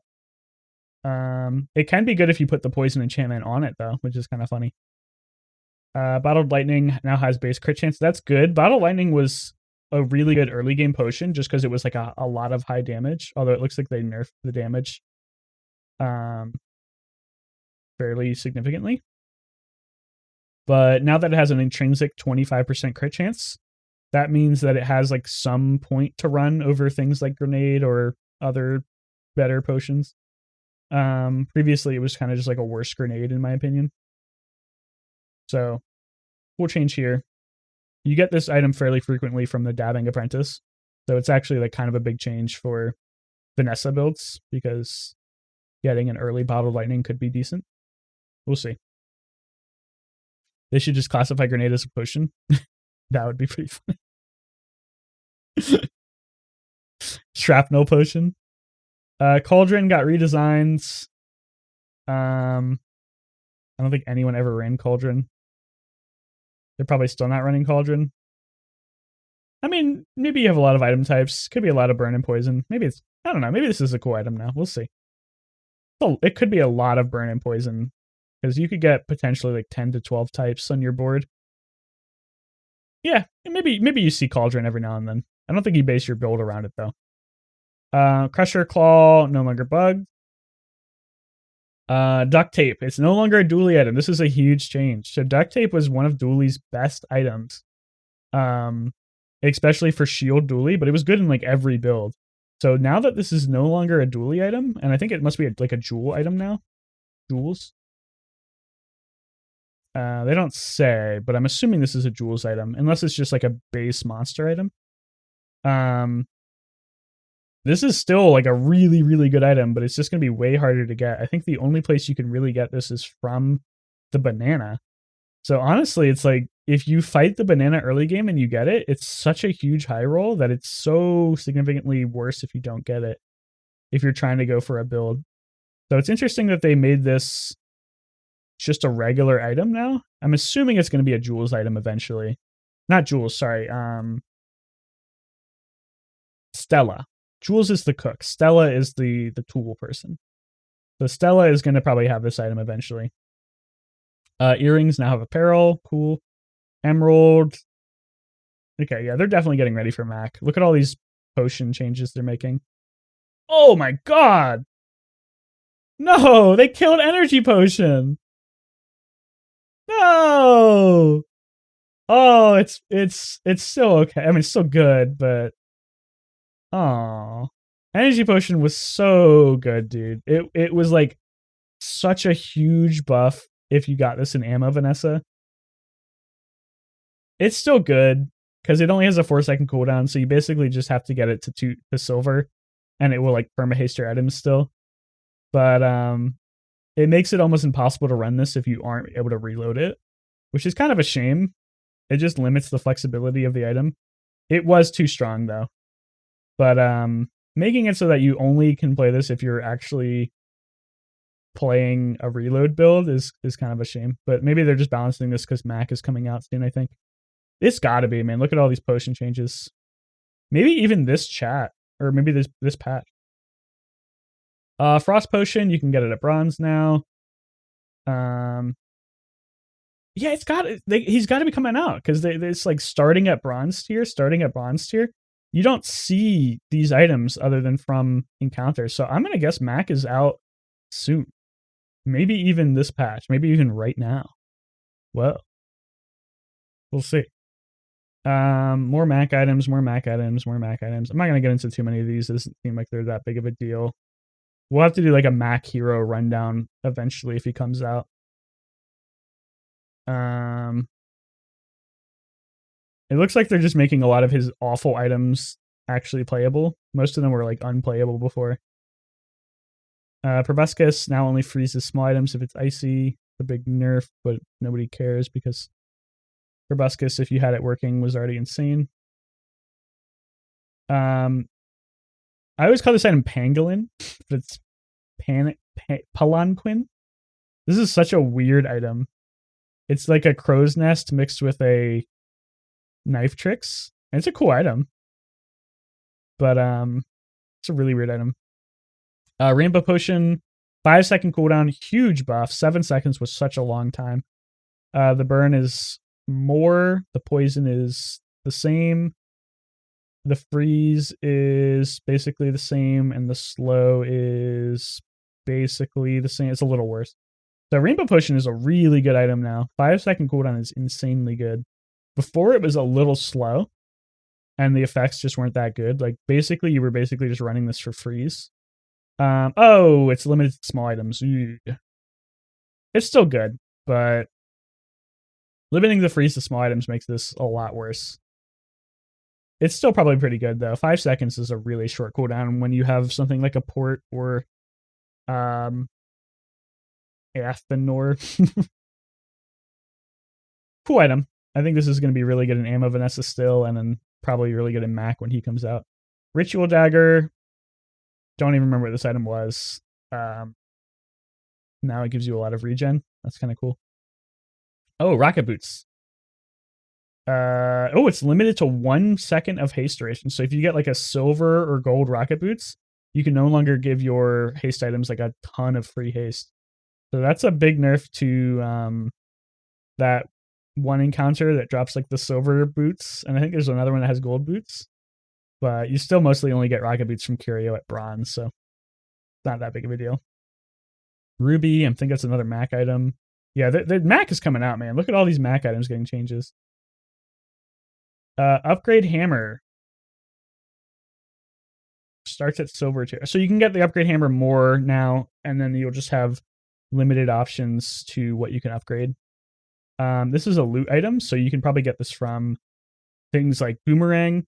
It can be good if you put the poison enchantment on it, though, which is kind of funny. Bottled Lightning now has base crit chance. That's good. Bottled Lightning was a really good early game potion just because it was like a lot of high damage, although it looks like they nerfed the damage fairly significantly. But now that it has an intrinsic 25% crit chance, that means that it has like some point to run over things like Grenade or other better potions. Previously it was kind of just like a worse Grenade in my opinion. So we'll change here. You get this item fairly frequently from the Dabbing Apprentice. So it's actually like kind of a big change for Vanessa builds because getting an early Bottled Lightning could be decent. We'll see. They should just classify Grenade as a potion. That would be pretty funny. Shrapnel potion. Cauldron got redesigns. I don't think anyone ever ran Cauldron. They're probably still not running Cauldron. I mean, maybe you have a lot of item types. Could be a lot of burn and poison. Maybe it's, I don't know. Maybe this is a cool item now. We'll see. Oh, it could be a lot of burn and poison because you could get potentially like 10 to 12 types on your board. Yeah, maybe you see Cauldron every now and then. I don't think you base your build around it though. Crusher Claw, no longer bugged. Duct Tape. It's no longer a Dooley item. This is a huge change. So Duct Tape was one of Dooley's best items. Especially for Shield Dooley, but it was good in like every build. So now that this is no longer a Dooley item, and I think it must be like a jewel item now. Jewels? They don't say, but I'm assuming this is a jewels item, unless it's just like a base monster item. This is still like a really, really good item, but it's just going to be way harder to get. I think the only place you can really get this is from the banana. So honestly, it's like if you fight the banana early game and you get it, it's such a huge high roll that it's so significantly worse if you don't get it, if you're trying to go for a build. So it's interesting that they made this just a regular item now. I'm assuming it's going to be a jewels item eventually. Not jewels, sorry. Stella. Jules is the cook. Stella is the tool person. So Stella is going to probably have this item eventually. Earrings now have apparel. Cool. Emerald. Okay, yeah, they're definitely getting ready for Mac. Look at all these potion changes they're making. Oh my god! No! They killed Energy Potion! No! Oh, it's still okay. I mean, it's still good, but oh, Energy Potion was so good, dude. It was like such a huge buff if you got this in ammo, Vanessa. It's still good because it only has a 4-second cooldown, so you basically just have to get it to silver, and it will like perma-haste your items still. But it makes it almost impossible to run this if you aren't able to reload it, which is kind of a shame. It just limits the flexibility of the item. It was too strong though. But making it so that you only can play this if you're actually playing a reload build is kind of a shame. But maybe they're just balancing this because Mac is coming out soon, I think. It's gotta be, man. Look at all these potion changes. Maybe even this chat. Or maybe this patch. Frost Potion, you can get it at bronze now. Yeah, he's got to be coming out because it's like starting at bronze tier. You don't see these items other than from encounters. So I'm gonna guess Mac is out soon. Maybe even this patch. Maybe even right now. Well, we'll see. More Mac items. I'm not gonna get into too many of these. It doesn't seem like they're that big of a deal. We'll have to do like a Mac hero rundown eventually if he comes out. It looks like they're just making a lot of his awful items actually playable. Most of them were like unplayable before. Proboscis now only freezes small items if it's icy. The big nerf, but nobody cares because Proboscis, if you had it working, was already insane. I always call this item Pangolin, but it's Palanquin. This is such a weird item. It's like a crow's nest mixed with a knife tricks. And it's a cool item. But it's a really weird item. Rainbow Potion, 5-second cooldown, huge buff. 7 seconds was such a long time. The burn is more. The poison is the same. The freeze is basically the same, and the slow is basically the same. It's a little worse. So Rainbow Potion is a really good item now. 5-second cooldown is insanely good. Before it was a little slow, and the effects just weren't that good. Like basically, you were basically just running this for freeze. Oh, it's limited to small items. It's still good, but limiting the freeze to small items makes this a lot worse. It's still probably pretty good though. 5 seconds is a really short cooldown when you have something like a port or Athenor. Cool item. I think this is going to be really good in Ammo Vanessa still, and then probably really good in Mac when he comes out. Ritual Dagger. Don't even remember what this item was. Now it gives you a lot of regen. That's kind of cool. Oh, Rocket Boots. It's limited to 1 second of haste duration. So if you get like a silver or gold Rocket Boots, you can no longer give your haste items like a ton of free haste. So that's a big nerf to that one encounter that drops like the silver boots. And I think there's another one that has gold boots. But you still mostly only get Rocket Boots from Curio at bronze, so not that big of a deal. Ruby, I think that's another Mac item. Yeah, the Mac is coming out, man. Look at all these Mac items getting changes. Upgrade Hammer starts at silver tier. So you can get the Upgrade Hammer more now, and then you'll just have limited options to what you can upgrade. This is a loot item, so you can probably get this from things like Boomerang.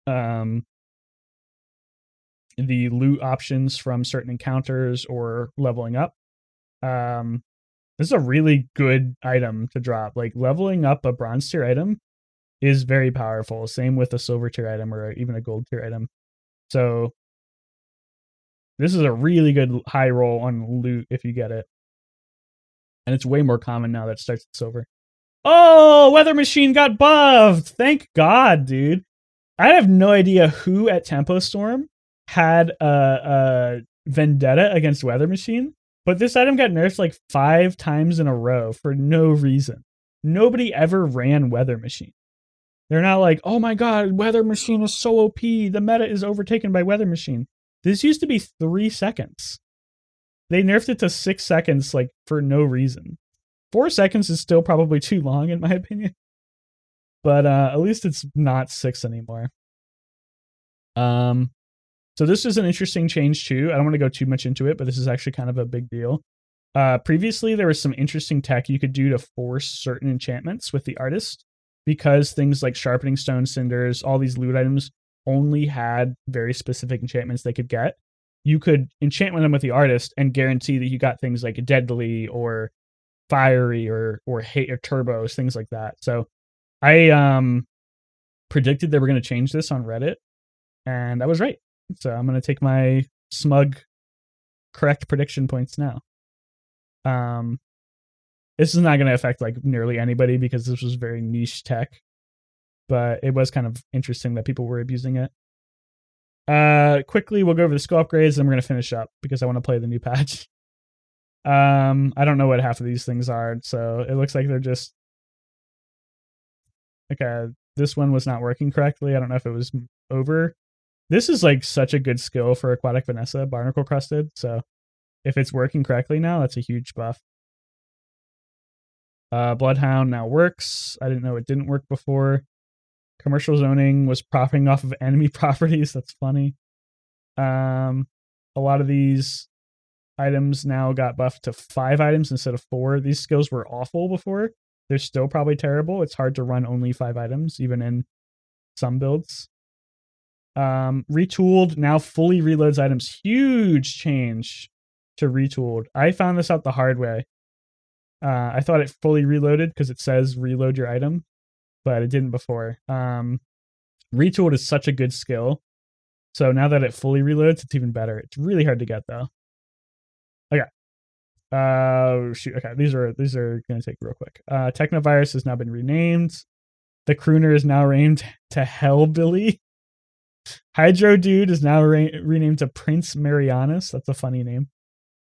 The loot options from certain encounters or leveling up. This is a really good item to drop. Like leveling up a bronze tier item is very powerful. Same with a silver tier item or even a gold tier item. So this is a really good high roll on loot if you get it. And it's way more common now that it starts at silver. Oh, Weather Machine got buffed. Thank God, dude. I have no idea who at Tempo Storm had a vendetta against Weather Machine, but this item got nerfed like 5 times in a row for no reason. Nobody ever ran Weather Machine. They're not like, oh my God, Weather Machine is so OP. The meta is overtaken by Weather Machine. This used to be 3 seconds. They nerfed it to 6 seconds like for no reason. 4 seconds is still probably too long in my opinion. But at least it's not 6 anymore. So this is an interesting change too. I don't want to go too much into it, but this is actually kind of a big deal. Previously, there was some interesting tech you could do to force certain enchantments with the artist, because things like Sharpening Stone, Cinders, all these loot items only had very specific enchantments they could get. You could enchant them with the artist and guarantee that you got things like Deadly or Fiery or Hate or Turbos, things like that. So I predicted they were going to change this on Reddit, and I was right. So I'm going to take my smug correct prediction points now. This is not going to affect like nearly anybody because this was very niche tech, but it was kind of interesting that people were abusing it. Quickly, we'll go over the skill upgrades, and we're going to finish up because I want to play the new patch. I don't know what half of these things are, so it looks like they're just okay. This one was not working correctly. I don't know if it was over. This is like such a good skill for Aquatic Vanessa, Barnacle Crusted. So if it's working correctly now, that's a huge buff. Bloodhound now works. I didn't know it didn't work before. Commercial zoning was profiting off of enemy properties. That's funny. A lot of these items now got buffed to 5 items instead of 4. These skills were awful before. They're still probably terrible. It's hard to run only 5 items, even in some builds. Retooled now fully reloads items. Huge change to retooled. I found this out the hard way. I thought it fully reloaded because it says reload your item, but it didn't before. Retooled is such a good skill. So now that it fully reloads, it's even better. It's really hard to get though. Okay. Shoot. Okay, these are gonna take real quick. Technovirus has now been renamed. The crooner is now named to Hellbilly. Hydro Dude is now renamed to Prince Marianus. That's a funny name.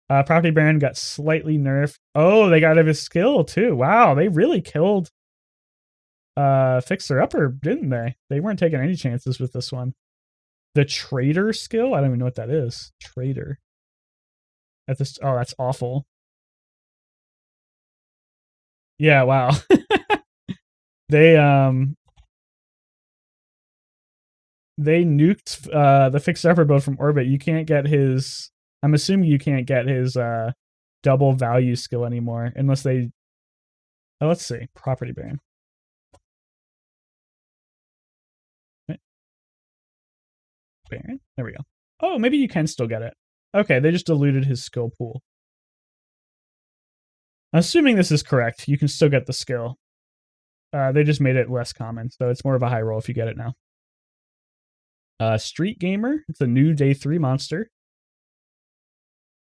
Property Baron got slightly nerfed. Oh, they got rid of his skill too. Wow, they really killed Fixer Upper, didn't they? They weren't taking any chances with this one. The Trader skill? I don't even know what that is. Trader. That's awful. Yeah, wow. They nuked the Fixer Upper build from orbit. You can't get his, I'm assuming you can't get his double value skill anymore unless they, let's see, Property Baron. Baron? There we go. Oh, maybe you can still get it. Okay, they just diluted his skill pool. Assuming this is correct, you can still get the skill. They just made it less common, so it's more of a high roll if you get it now. Street Gamer. It's a new day 3 monster.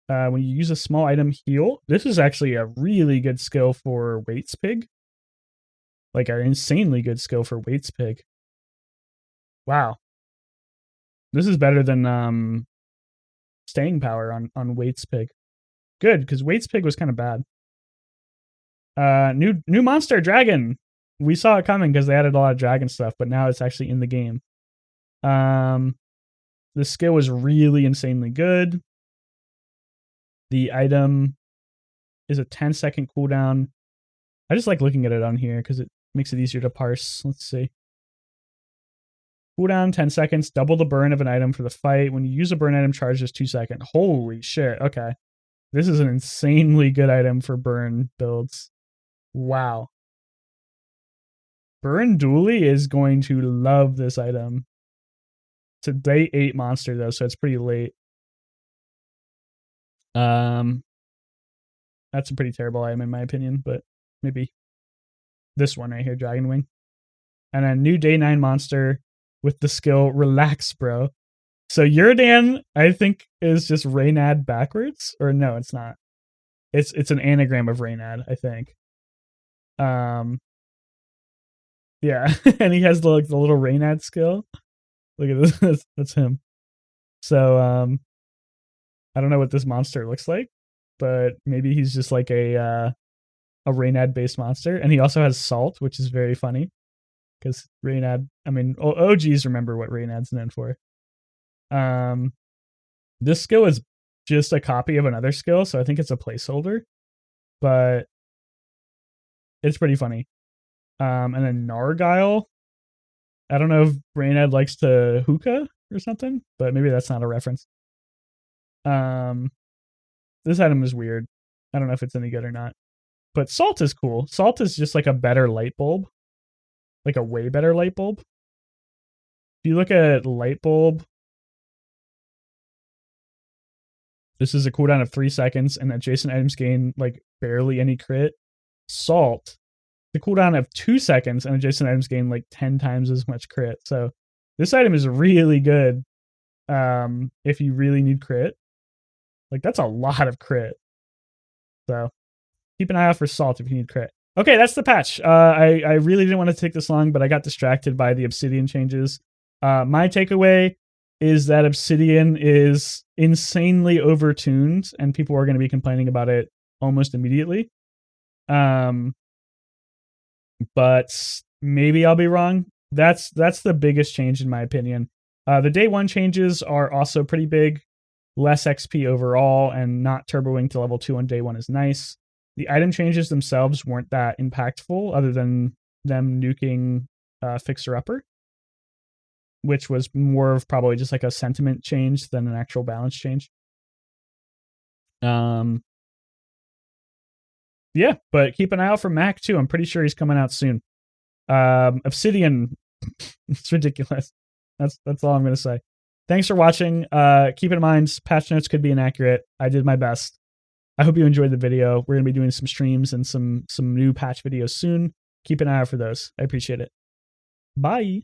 When you use a small item, heal. This is actually a really good skill for Weights Pig. Like an insanely good skill for Weights Pig. Wow. This is better than Staying Power on Weights Pig. Good, because Weights Pig was kind of bad. New monster, Dragon. We saw it coming because they added a lot of dragon stuff, but now it's actually in the game. The skill was really insanely good. The item is a 10-second cooldown. I just like looking at it on here because it makes it easier to parse. Let's see. Cooldown 10 seconds, double the burn of an item for the fight. When you use a burn item, charges 2 seconds. Holy shit. Okay. This is an insanely good item for burn builds. Wow. Burn Dooley is going to love this item. It's a day 8 monster though, so it's pretty late. That's a pretty terrible item in my opinion, but maybe this one right here, Dragon Wing. And a new day 9 monster with the skill Relax, Bro. So Yurdan, I think, is just Reynad backwards. Or no, it's not. It's an anagram of Reynad, I think. Yeah, and he has the little Reynad skill. Look at this. That's him. So I don't know what this monster looks like, but maybe he's just like a Reynad based monster, and he also has Salt, which is very funny because Reynad. I mean, OGs remember what Reynad's known for. This skill is just a copy of another skill, so I think it's a placeholder, but it's pretty funny. And then Nargile. I don't know if Reynad likes to hookah or something, but maybe that's not a reference. This item is weird. I don't know if it's any good or not. But Salt is cool. Salt is just like a better light bulb. Like a way better light bulb. If you look at light bulb, this is a cooldown of 3 seconds, and adjacent items gain like barely any crit. Salt, the cooldown of 2 seconds, and adjacent items gain like 10 times as much crit. So this item is really good if you really need crit. Like that's a lot of crit. So keep an eye out for Salt if you need crit. Okay, that's the patch. I really didn't want to take this long, but I got distracted by the Obsidian changes. My takeaway is that Obsidian is insanely overtuned, and people are going to be complaining about it almost immediately. But maybe I'll be wrong. That's the biggest change in my opinion. The day 1 changes are also pretty big. Less XP overall, and not turboing to level 2 on day 1 is nice. The item changes themselves weren't that impactful, other than them nuking Fixer Upper, which was more of probably just like a sentiment change than an actual balance change. Yeah, but keep an eye out for Mac too. I'm pretty sure he's coming out soon. Obsidian, it's ridiculous. That's all I'm gonna say. Thanks for watching. Keep in mind, patch notes could be inaccurate. I did my best. I hope you enjoyed the video. We're gonna be doing some streams and some new patch videos soon. Keep an eye out for those. I appreciate it. Bye.